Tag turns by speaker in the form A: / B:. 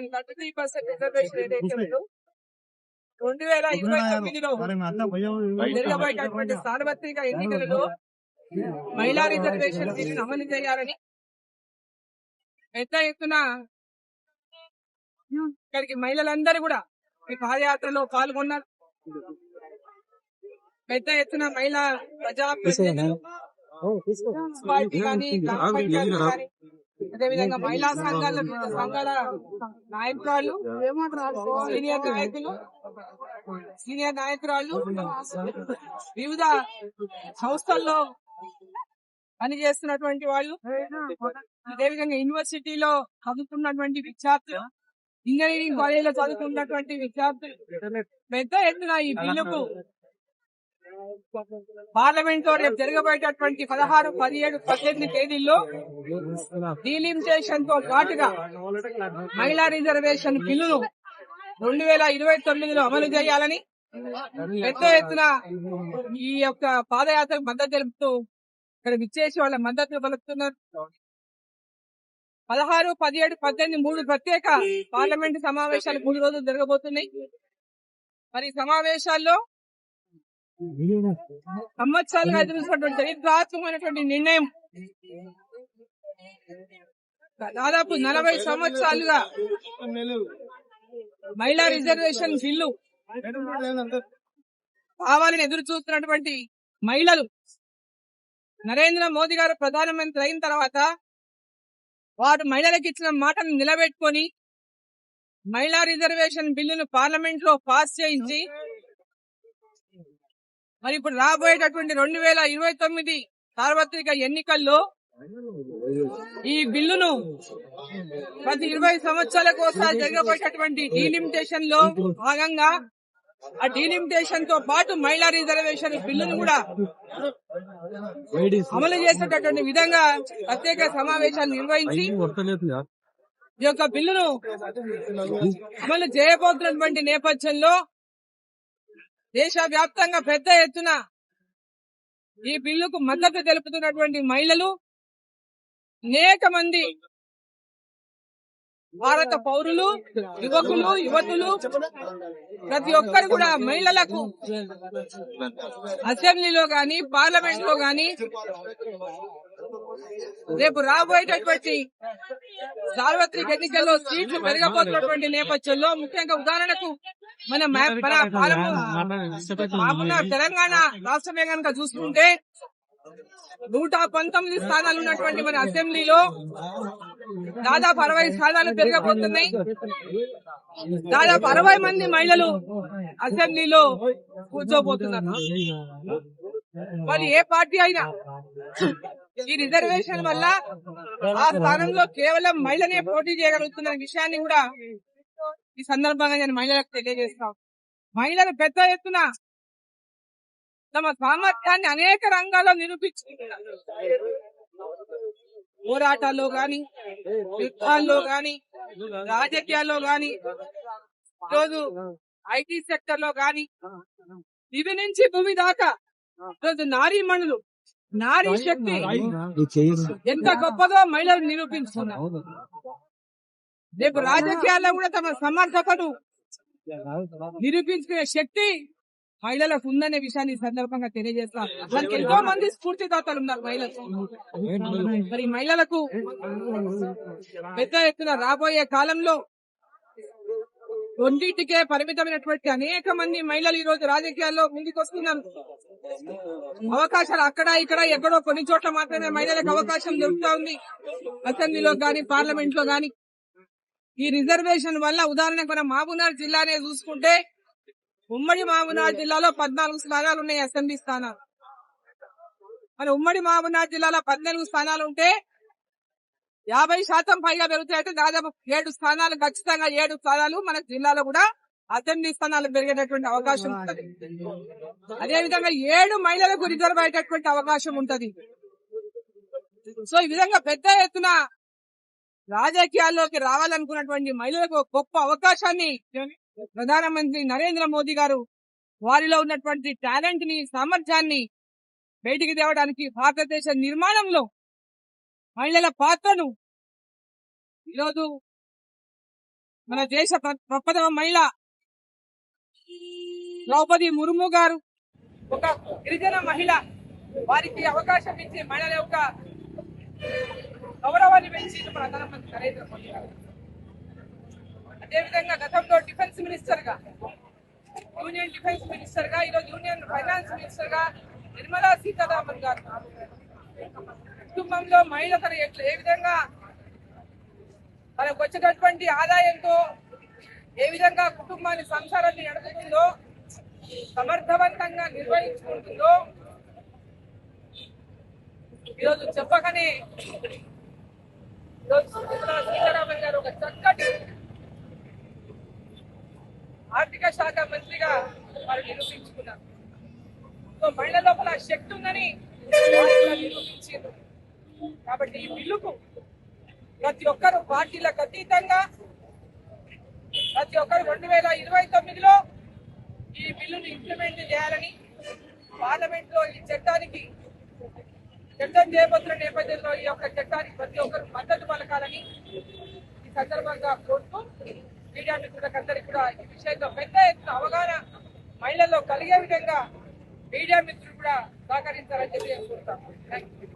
A: Reservation 33% reservation ఏదైతే ఉందో 2029లో జరగబోయేటటువంటి సార్వత్రిక ఎన్నికలలో మహిళా రిజర్వేషన్ బిల్లును అమలు చేయాలని పెద్ద ఎత్తున ఇక్కడికి మహిళలందరూ కూడా ఈ పాదయాత్రలో పాల్గొన్నారు. పెద్ద ఎత్తున మహిళా ప్రజాప్రతినిధులు మున్సిపాలిటీ కానీ గ్రామ పంచాయతీ కానీ అదేవిధంగా మహిళా సంఘాల నాయకురాళ్ళు సీనియర్ నాయకురాళ్ళు వివిధ సంస్థల్లో పనిచేస్తున్నటువంటి వాళ్ళు అదేవిధంగా యూనివర్సిటీలో చదువుతున్నటువంటి విద్యార్థులు ఇంజనీరింగ్ కాలేజీలో చదువుతున్నటువంటి విద్యార్థులు పెద్ద ఎత్తున ఈ బిల్లుకు పార్లమెంట్ లో రేపు జరగబోయేటటువంటి 16, 17, 18 తేదీల్లో డీలిమిటేషన్ తో పాటుగా మహిళా రిజర్వేషన్ బిల్లును 2029లో అమలు చేయాలని పెద్ద ఎత్తున ఈ యొక్క పాదయాత్రకు మద్దతు తెలుపుతూ ఇక్కడ విచ్చేసి వాళ్ళ మద్దతు పలుకుతున్నారు. 16, 17, 18 3 ప్రత్యేక పార్లమెంటు సమావేశాలు 3 రోజులు జరగబోతున్నాయి. మరి సమావేశాల్లో సంవత్సరాలుగా ఎదురుస్తున్నటువంటి చరిత్రాత్మకమైనటువంటి నిర్ణయం దాదాపు 40 సంవత్సరాలుగా మహిళా రిజర్వేషన్ బిల్లు కావాలని ఎదురు చూస్తున్నటువంటి మహిళలు నరేంద్ర మోదీ గారు ప్రధానమంత్రి అయిన తర్వాత వారు మహిళలకు ఇచ్చిన మాటను నిలబెట్టుకొని మహిళా రిజర్వేషన్ బిల్లును పార్లమెంట్ లో పాస్ చేయించి మరి ఇప్పుడు రాబోయేటటువంటి 2029 సార్వత్రిక ఎన్నికల్లో ఈ బిల్లును ప్రతి 20 సంవత్సరాలకు ఒకసారి జరగబోయేటటువంటి డీలిమిటేషన్ లో భాగంగా ఆ డీలిమిటేషన్ తో పాటు మహిళా రిజర్వేషన్ బిల్లును కూడా అమలు చేసేటటువంటి విధంగా ప్రత్యేక సమావేశాన్ని నిర్వహించి ఈ యొక్క బిల్లును అమలు చేయబోతున్నటువంటి నేపథ్యంలో దేశవ్యాప్తంగా పెద్ద ఎత్తున ఈ బిల్లుకు మద్దతు తెలుపుతున్నటువంటి మహిళలు అనేక మంది భారత పౌరులు, యువకులు, యువతులు ప్రతి ఒక్కరు కూడా మహిళలకు అసెంబ్లీలో గాని పార్లమెంట్ లో గాని రేపు రాబోయేటటువంటి సార్వత్రిక ఎన్నికల్లో సీట్లు పెరగబోతున్నటువంటి నేపథ్యంలో ముఖ్యంగా ఉదాహరణకు మన తెలంగాణ రాష్ట్రమే కనుక చూసుకుంటే 119 స్థానాలు ఉన్నటువంటి మన అసెంబ్లీలో దాదాపు 60 స్థానాలు పెరగబోతున్నాయి. దాదాపు 60 మంది మహిళలు అసెంబ్లీలో కూర్చోబోతున్నారు. మరి ఏ పార్టీ అయినా ఈ రిజర్వేషన్ వల్ల ఆ స్థానంలో కేవలం మహిళనే పోటీ చేయగలుగుతున్న విషయాన్ని కూడా ఈ సందర్భంగా నేను మహిళలకు తెలియజేస్తాను. మహిళలు పెద్ద ఎత్తున తమ సామర్థ్యాన్ని అనేక రంగాల్లో నిరూపించుకుంటున్నారు. పోరాటాల్లో గాని, యుద్ధాల్లో గాని, రాజకీయాల్లో గాని, ఈరోజు ఐటీ సెక్టర్ లో గాని, ఇవి నుంచి భూమి దాకా ఈరోజు నారీమణులు, నారీ శక్తి ఎంత గొప్పదో మహిళలు నిరూపించుకున్నారు. రేపు రాజకీయాల్లో కూడా తమ సమర్థతను నిరూపించుకునే శక్తి మహిళలకు ఉందనే విషయాన్ని ఈ సందర్భంగా తెలియజేస్తారు. దానికి ఎంతో మంది స్ఫూర్తిదాతలు ఉన్నారు మహిళలకు. మరి మహిళలకు పెద్ద ఎత్తున రాబోయే కాలంలో రెండింటికే పరిమితమైనటువంటి అనేక మంది మహిళలు ఈ రోజు రాజకీయాల్లో ముందుకు వస్తున్నారు. అవకాశాలు అక్కడ ఇక్కడ ఎక్కడో కొన్ని చోట్ల మాత్రమే మహిళలకు అవకాశం దొరుకుతా ఉంది. అసెంబ్లీలో గాని, పార్లమెంట్ లో గాని. ఈ రిజర్వేషన్ వల్ల ఉదాహరణకు మన మహబూబ్నగర్ జిల్లానే చూసుకుంటే ఉమ్మడి మహబూబ్నగర్ జిల్లాలో 14 స్థానాలు ఉన్నాయి అసెంబ్లీ స్థానాలు. మరి ఉమ్మడి మహబూబ్నగర్ జిల్లాలో 14 స్థానాలు ఉంటే 50% పైగా పెరుగుతాయంటే దాదాపు 7 స్థానాలు, ఖచ్చితంగా 7 స్థానాలు మన జిల్లాలో కూడా అసెంబ్లీ స్థానాలు పెరిగేటటువంటి అవకాశం ఉంటది. అదేవిధంగా 7 మహిళలకు రిజర్వ్ అయ్యేటటువంటి అవకాశం ఉంటది. సో ఈ విధంగా పెద్ద ఎత్తున రాజకీయాల్లోకి రావాలనుకున్నటువంటి మహిళలకు గొప్ప అవకాశాన్ని ప్రధానమంత్రి నరేంద్ర మోదీ గారు వారిలో ఉన్నటువంటి టాలెంట్ ని, సామర్థ్యాన్ని బయటికి తేవడానికి భారతదేశ నిర్మాణంలో మహిళల పాత్రను ఈరోజు మన దేశ ప్రప్రథమ మహిళ ద్రౌపది ముర్ము గారు ఒక గిరిజన మహిళ, వారికి అవకాశం ఇచ్చి మహిళల యొక్క గౌరవాన్ని పెంచి ప్రధానమంత్రి నరేంద్ర మోదీ గారు. అదేవిధంగా గతంలో డిఫెన్స్ మినిస్టర్ గా, యూనియన్ డిఫెన్స్ మినిస్టర్ గా, ఈరోజు యూనియన్ ఫైనాన్స్ మినిస్టర్ గా నిర్మలా సీతారామన్ గారు కుటుంబంలో మహిళ తన ఏ విధంగా తనకు వచ్చేటటువంటి ఆదాయంతో ఏ విధంగా కుటుంబాన్ని సంసారాన్ని నడుపుతుందో, సమర్థవంతంగా నిర్వహించుకుంటుందో ఈరోజు చెప్పకనే సీతారామన్ గారు ఒక చక్కటి ఆర్థిక శాఖ మంత్రిగా వారు నిరూపించుకున్నారు. మహిళ లోపల శక్తి ఉందని నిరూపించారు. కాబట్టి ఈ బిల్లుకు ప్రతి ఒక్కరు పార్టీలకు అతీతంగా ప్రతి ఒక్కరు 2029లో ఈ బిల్లును ఇంప్లిమెంట్ చేయాలని, పార్లమెంట్ లో ఈ చట్టానికి చట్టం చేయబోతున్న నేపథ్యంలో ఈ యొక్క చట్టానికి ప్రతి ఒక్కరు మద్దతు పలకాలని ఈ సందర్భంగా కోరుతూ మీడియా మిత్రులకు అందరికీ కూడా ఈ విషయంలో పెద్ద ఎత్తున అవగాహన మహిళల్లో కలిగే విధంగా మీడియా మిత్రులు కూడా సహకరించాలని చెప్పి కోరుతాం. Thank you.